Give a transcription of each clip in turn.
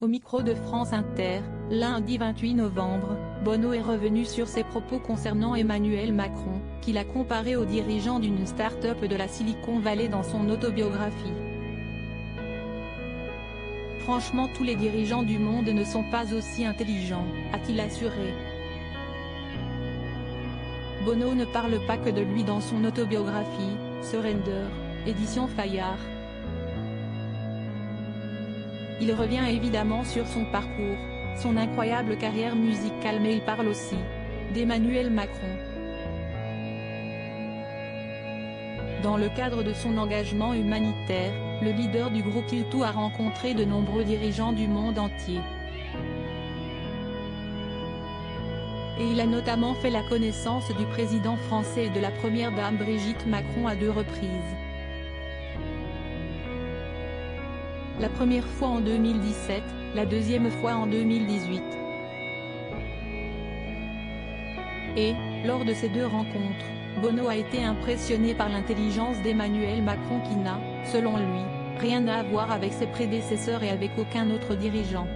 Au micro de France Inter, lundi 28 novembre, Bono est revenu sur ses propos concernant Emmanuel Macron, qu'il a comparé au dirigeant d'une start-up de la Silicon Valley dans son autobiographie. Franchement, tous les dirigeants du monde ne sont pas aussi intelligents, a-t-il assuré. Bono ne parle pas que de lui dans son autobiographie, Surrender, édition Fayard. Il revient évidemment sur son parcours, son incroyable carrière musicale, mais il parle aussi d'Emmanuel Macron. Dans le cadre de son engagement humanitaire, le leader du groupe U2 a rencontré de nombreux dirigeants du monde entier. Et il a notamment fait la connaissance du président français et de la première dame Brigitte Macron à 2 reprises. La première fois en 2017, la deuxième fois en 2018. Et, lors de ces 2 rencontres, Bono a été impressionné par l'intelligence d'Emmanuel Macron qui n'a, selon lui, rien à voir avec ses prédécesseurs et avec aucun autre dirigeant.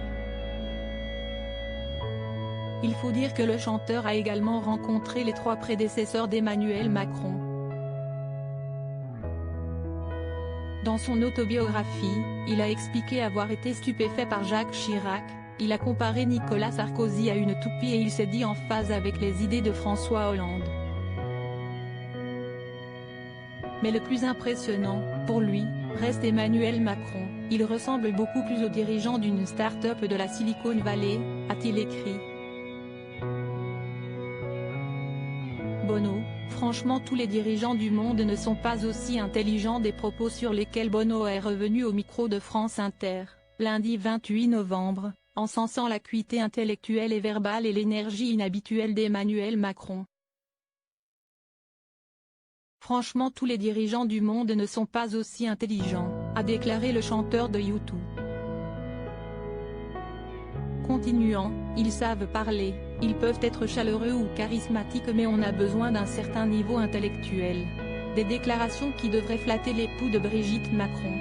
Il faut dire que le chanteur a également rencontré les 3 prédécesseurs d'Emmanuel Macron. Dans son autobiographie, il a expliqué avoir été stupéfait par Jacques Chirac, il a comparé Nicolas Sarkozy à une toupie et il s'est dit en phase avec les idées de François Hollande. Mais le plus impressionnant, pour lui, reste Emmanuel Macron, il ressemble beaucoup plus au dirigeant d'une start-up de la Silicon Valley, a-t-il écrit. Bono, franchement tous les dirigeants du monde ne sont pas aussi intelligents, des propos sur lesquels Bono est revenu au micro de France Inter, lundi 28 novembre, encensant l'acuité intellectuelle et verbale et l'énergie inhabituelle d'Emmanuel Macron. Franchement tous les dirigeants du monde ne sont pas aussi intelligents, a déclaré le chanteur de U2. Continuant, ils savent parler, ils peuvent être chaleureux ou charismatiques mais on a besoin d'un certain niveau intellectuel. Des déclarations qui devraient flatter l'époux de Brigitte Macron.